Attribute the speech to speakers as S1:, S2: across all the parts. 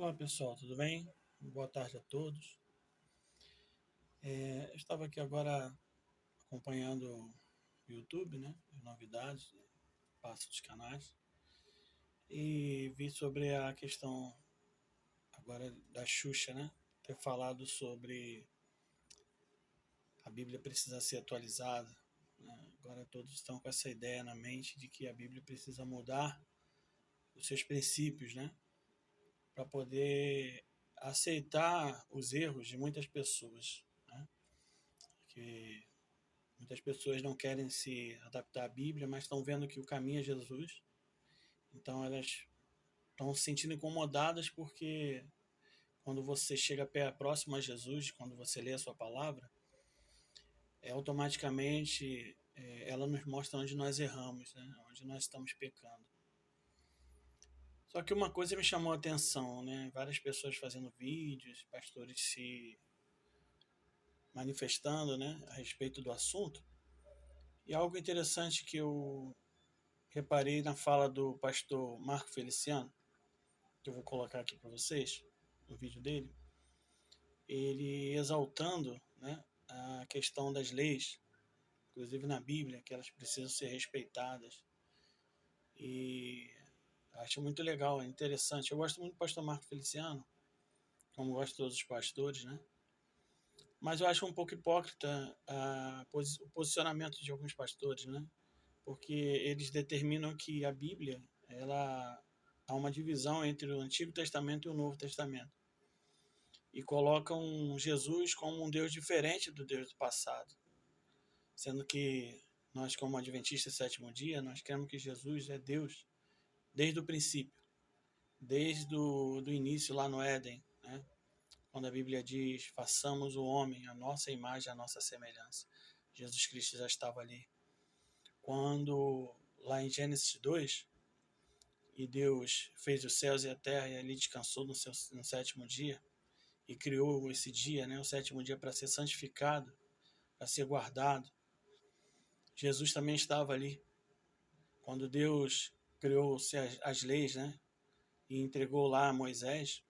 S1: Olá pessoal, tudo bem? Boa tarde a todos. Eu estava aqui agora acompanhando o YouTube, né? As novidades, passo dos canais, e vi sobre a questão agora da Xuxa, né? Ter falado sobre a Bíblia precisa ser atualizada, né? Agora todos estão com essa ideia na mente de que a Bíblia precisa mudar os seus princípios, né? Para poder aceitar os erros de muitas pessoas, né? Que muitas pessoas não querem se adaptar à Bíblia, mas estão vendo que o caminho é Jesus. Então elas estão se sentindo incomodadas porque quando você chega próximo a Jesus, quando você lê a sua palavra, automaticamente ela nos mostra onde nós erramos, né? Onde nós estamos pecando. Só que uma coisa me chamou a atenção, né? Várias pessoas fazendo vídeos, pastores se manifestando, né, a respeito do assunto. E algo interessante que eu reparei na fala do pastor Marco Feliciano, que eu vou colocar aqui para vocês, no vídeo dele, ele exaltando, né, a questão das leis, inclusive na Bíblia, que elas precisam ser respeitadas. E acho muito legal, é interessante. Eu gosto muito do pastor Marco Feliciano, como gosto de todos os pastores, né? Mas eu acho um pouco hipócrita o posicionamento de alguns pastores, né? Porque eles determinam que a Bíblia, ela há uma divisão entre o Antigo Testamento e o Novo Testamento. E colocam Jesus como um Deus diferente do Deus do passado. Sendo que nós, como adventistas do sétimo dia, nós cremos que Jesus é Deus desde o princípio, desde o início lá no Éden, né? Quando a Bíblia diz, façamos o homem a nossa imagem, a nossa semelhança. Jesus Cristo já estava ali. Quando, lá em Gênesis 2, e Deus fez os céus e a terra e ali descansou no sétimo dia, e criou esse dia, né, o sétimo dia, para ser santificado, para ser guardado. Jesus também estava ali. Quando Deus criou as leis, né, e entregou lá a Moisés,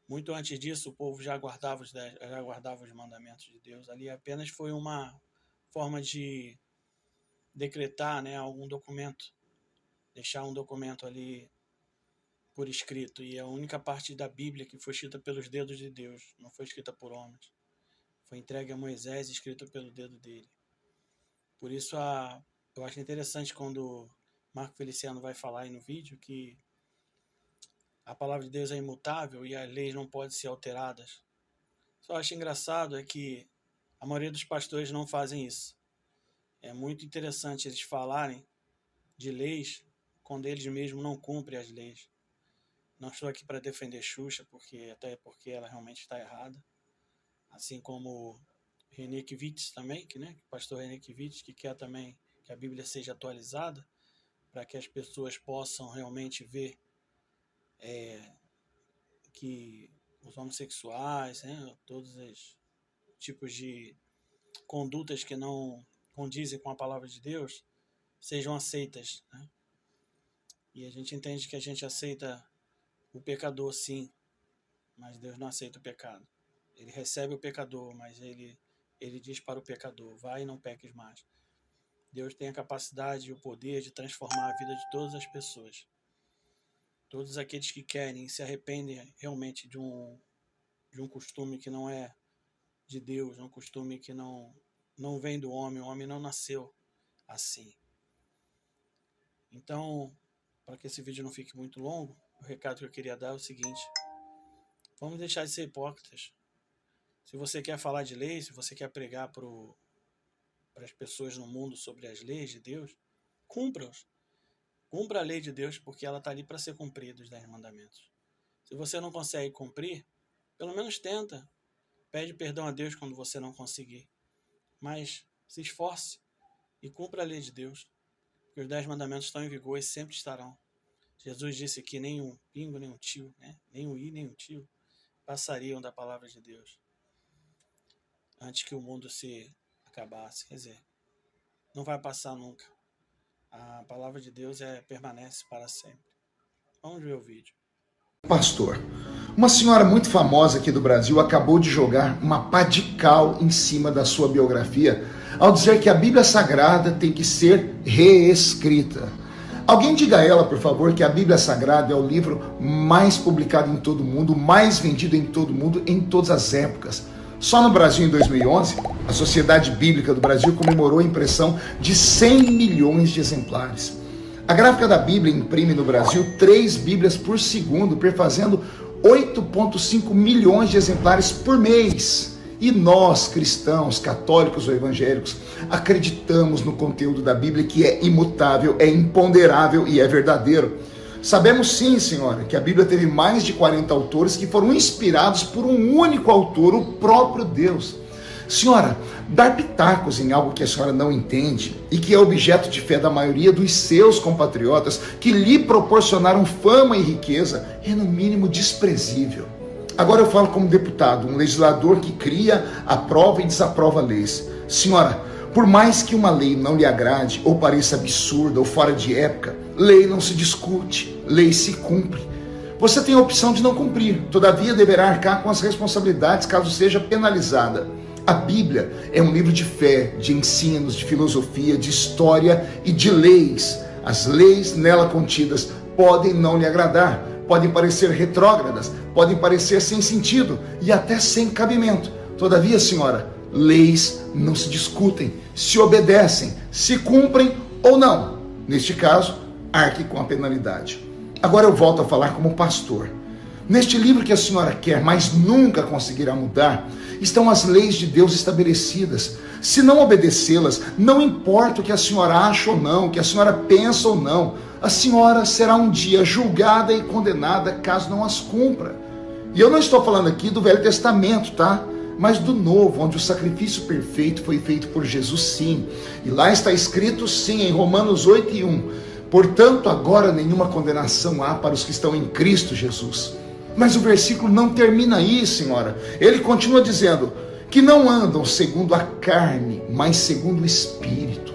S1: muito antes disso o povo já guardava os mandamentos de Deus. Ali apenas foi uma forma de decretar, né, algum documento, deixar um documento ali por escrito. E a única parte da Bíblia que foi escrita pelos dedos de Deus, não foi escrita por homens. Foi entregue a Moisés, escrito pelo dedo dele. Por isso eu acho interessante quando Marco Feliciano vai falar aí no vídeo que a palavra de Deus é imutável e as leis não podem ser alteradas. Só acho engraçado é que a maioria dos pastores não fazem isso. É muito interessante eles falarem de leis quando eles mesmos não cumprem as leis. Não estou aqui para defender Xuxa, até porque ela realmente está errada. Assim como René Kivitz também, o pastor René Kivitz, que quer também que a Bíblia seja atualizada para que as pessoas possam realmente ver que os homossexuais, né, todos os tipos de condutas que não condizem com a palavra de Deus sejam aceitas, né? E a gente entende que a gente aceita o pecador, sim, mas Deus não aceita o pecado. Ele recebe o pecador, mas ele diz para o pecador, vai e não peques mais. Deus tem a capacidade e o poder de transformar a vida de todas as pessoas. Todos aqueles que querem e se arrependem realmente de um costume que não é de Deus, um costume que não vem do homem, o homem não nasceu assim. Então, para que esse vídeo não fique muito longo, o recado que eu queria dar é o seguinte: vamos deixar de ser hipócritas. Se você quer falar de leis, se você quer pregar para as pessoas no mundo sobre as leis de Deus, cumpra-os. Cumpra a lei de Deus, porque ela está ali para ser cumprida, os 10 mandamentos. Se você não consegue cumprir, pelo menos tenta. Pede perdão a Deus quando você não conseguir. Mas se esforce e cumpra a lei de Deus, porque os 10 mandamentos estão em vigor e sempre estarão. Jesus disse que nem um pingo, nem um tio, né? Nem um i, nem um tio passariam da palavra de Deus antes que o mundo se acabasse. Quer dizer, não vai passar nunca. A palavra de Deus permanece para sempre. Vamos ver o vídeo.
S2: Pastor, Uma senhora muito famosa aqui do Brasil acabou de jogar uma pá de cal em cima da sua biografia ao dizer que a Bíblia Sagrada tem que ser reescrita. Alguém diga a ela, por favor, que a Bíblia Sagrada é o livro mais publicado em todo o mundo, mais vendido em todo o mundo, em todas as épocas. Só no Brasil, em 2011, a Sociedade Bíblica do Brasil comemorou a impressão de 100 milhões de exemplares. A Gráfica da Bíblia imprime no Brasil 3 Bíblias por segundo, perfazendo 8,5 milhões de exemplares por mês. E nós, cristãos, católicos ou evangélicos, acreditamos no conteúdo da Bíblia, que é imutável, é imponderável e é verdadeiro. Sabemos sim, senhora, que a Bíblia teve mais de 40 autores que foram inspirados por um único autor, o próprio Deus. Senhora, dar pitacos em algo que a senhora não entende e que é objeto de fé da maioria dos seus compatriotas que lhe proporcionaram fama e riqueza é no mínimo desprezível. Agora eu falo como deputado, um legislador que cria, aprova e desaprova leis. Senhora, por mais que uma lei não lhe agrade ou pareça absurda ou fora de época, lei não se discute, lei se cumpre. Você tem a opção de não cumprir, todavia deverá arcar com as responsabilidades caso seja penalizada. A Bíblia é um livro de fé, de ensinos, de filosofia, de história e de leis. As leis nela contidas podem não lhe agradar, podem parecer retrógradas, podem parecer sem sentido e até sem cabimento. Todavia, senhora, leis não se discutem, se obedecem, se cumprem ou não. Neste caso, arque com a penalidade. Agora eu volto a falar como pastor. Neste livro que a senhora quer, mas nunca conseguirá mudar, estão as leis de Deus estabelecidas. Se não obedecê-las, não importa o que a senhora acha ou não, o que a senhora pensa ou não, a senhora será um dia julgada e condenada caso não as cumpra. E eu não estou falando aqui do Velho Testamento, tá? Mas do Novo, onde o sacrifício perfeito foi feito por Jesus, sim. E lá está escrito, sim, em Romanos 8:1. Portanto, agora nenhuma condenação há para os que estão em Cristo Jesus. Mas o versículo não termina aí, senhora. Ele continua dizendo que não andam segundo a carne, mas segundo o Espírito.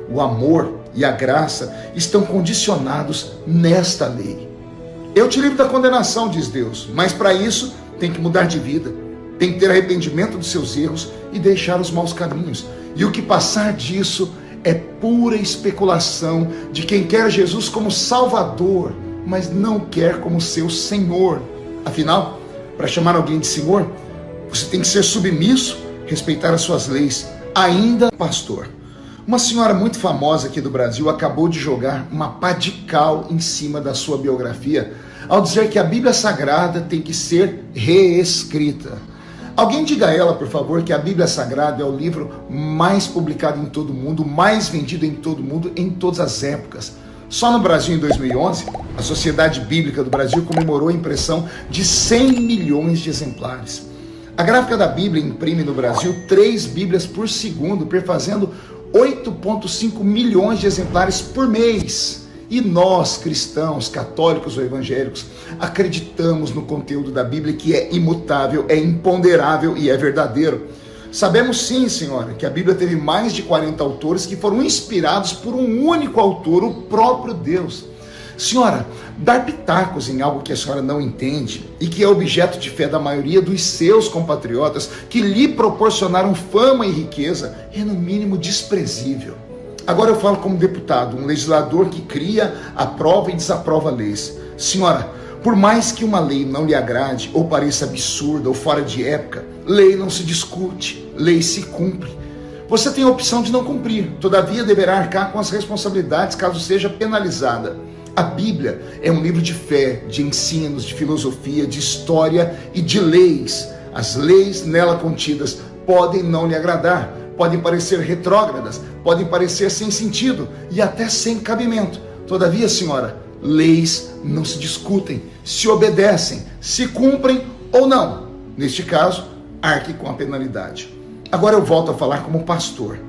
S2: O amor e a graça estão condicionados nesta lei. Eu te livro da condenação, diz Deus, mas para isso tem que mudar de vida, tem que ter arrependimento dos seus erros e deixar os maus caminhos. E o que passar disso é pura especulação de quem quer Jesus como Salvador, mas não quer como seu Senhor. Afinal, para chamar alguém de Senhor, você tem que ser submisso, respeitar as suas leis. Ainda, pastor, uma senhora muito famosa aqui do Brasil acabou de jogar uma pá de cal em cima da sua biografia ao dizer que a Bíblia Sagrada tem que ser reescrita. Alguém diga a ela, por favor, que a Bíblia Sagrada é o livro mais publicado em todo o mundo, mais vendido em todo o mundo, em todas as épocas. Só no Brasil, em 2011, a Sociedade Bíblica do Brasil comemorou a impressão de 100 milhões de exemplares. A Gráfica da Bíblia imprime no Brasil 3 Bíblias por segundo, perfazendo 8,5 milhões de exemplares por mês. E nós, cristãos, católicos ou evangélicos, acreditamos no conteúdo da Bíblia, que é imutável, é imponderável e é verdadeiro. Sabemos sim, senhora, que a Bíblia teve mais de 40 autores que foram inspirados por um único autor, o próprio Deus. Senhora, dar pitacos em algo que a senhora não entende e que é objeto de fé da maioria dos seus compatriotas que lhe proporcionaram fama e riqueza é no mínimo desprezível. Agora eu falo como deputado, um legislador que cria, aprova e desaprova leis. Senhora, por mais que uma lei não lhe agrade ou pareça absurda ou fora de época, lei não se discute, lei se cumpre. Você tem a opção de não cumprir, todavia deverá arcar com as responsabilidades caso seja penalizada. A Bíblia é um livro de fé, de ensinos, de filosofia, de história e de leis. As leis nela contidas podem não lhe agradar, podem parecer retrógradas, podem parecer sem sentido e até sem cabimento. Todavia, senhora, leis não se discutem, se obedecem, se cumprem ou não. Neste caso, arque com a penalidade. Agora eu volto a falar como pastor.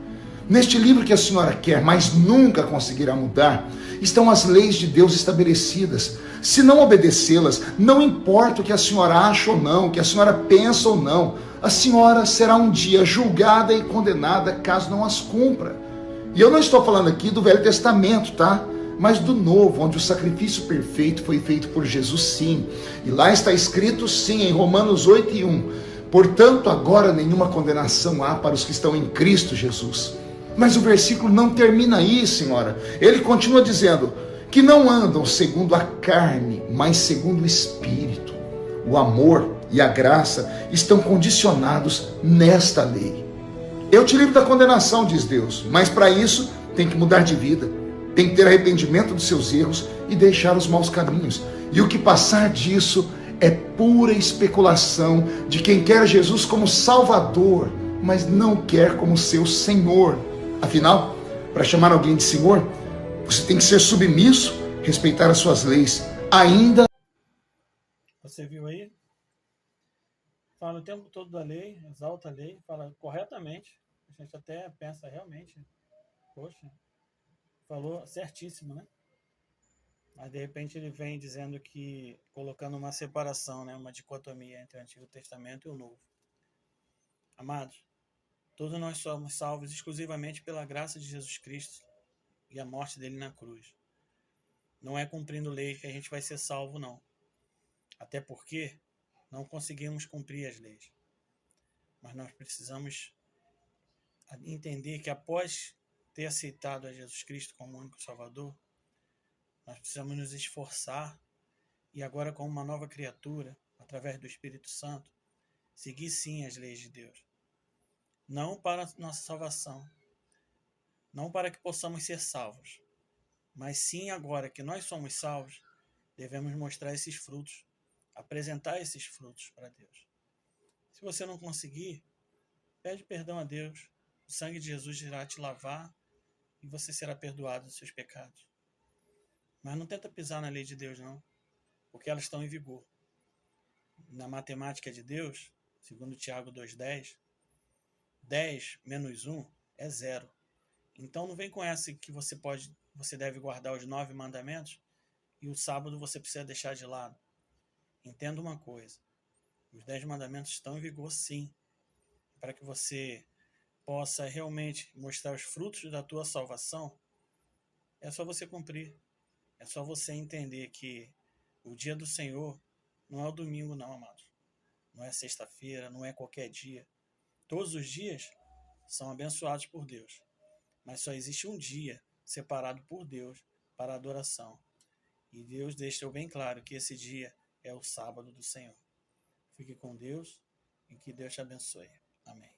S2: Neste livro que a senhora quer, mas nunca conseguirá mudar, estão as leis de Deus estabelecidas. Se não obedecê-las, não importa o que a senhora acha ou não, o que a senhora pensa ou não, a senhora será um dia julgada e condenada caso não as cumpra. E eu não estou falando aqui do Velho Testamento, tá? mas do novo, onde o sacrifício perfeito foi feito por Jesus, sim. E lá está escrito, sim, em Romanos 8:1. Portanto, agora nenhuma condenação há para os que estão em Cristo Jesus. Mas o versículo não termina aí, senhora. Ele continua dizendo que não andam segundo a carne, mas segundo o Espírito. O amor e a graça estão condicionados nesta lei. Eu te livro da condenação, diz Deus, mas para isso tem que mudar de vida, tem que ter arrependimento dos seus erros e deixar os maus caminhos. E o que passar disso é pura especulação de quem quer Jesus como Salvador, mas não quer como seu Senhor. Afinal, para chamar alguém de Senhor, você tem que ser submisso, respeitar as suas leis. Ainda...
S1: Você viu aí? Fala o tempo todo da lei, exalta a lei, fala corretamente. A gente até pensa realmente, poxa, falou certíssimo, né? Mas de repente ele vem dizendo que, colocando uma separação, né, uma dicotomia entre o Antigo Testamento e o Novo. Amados, todos nós somos salvos exclusivamente pela graça de Jesus Cristo e a morte dele na cruz. Não é cumprindo leis que a gente vai ser salvo, não. Até porque não conseguimos cumprir as leis. Mas nós precisamos entender que após ter aceitado a Jesus Cristo como único Salvador, nós precisamos nos esforçar e agora, como uma nova criatura, através do Espírito Santo, seguir sim as leis de Deus. Não para nossa salvação, não para que possamos ser salvos, mas sim agora que nós somos salvos, devemos mostrar esses frutos, apresentar esses frutos para Deus. Se você não conseguir, pede perdão a Deus, o sangue de Jesus irá te lavar e você será perdoado dos seus pecados. Mas não tenta pisar na lei de Deus, não, porque elas estão em vigor. Na matemática de Deus, segundo Tiago 2,10, 10 menos 1 é 0. Então não vem com essa que você deve guardar os 9 mandamentos e o sábado você precisa deixar de lado. Entenda uma coisa, os 10 mandamentos estão em vigor sim, para que você possa realmente mostrar os frutos da tua salvação. É só você cumprir, é só você entender que o dia do Senhor não é o domingo não, amados. Não é sexta-feira, não é qualquer dia. Todos os dias são abençoados por Deus. Mas só existe um dia separado por Deus para adoração. E Deus deixou bem claro que esse dia é o sábado do Senhor. Fique com Deus e que Deus te abençoe. Amém.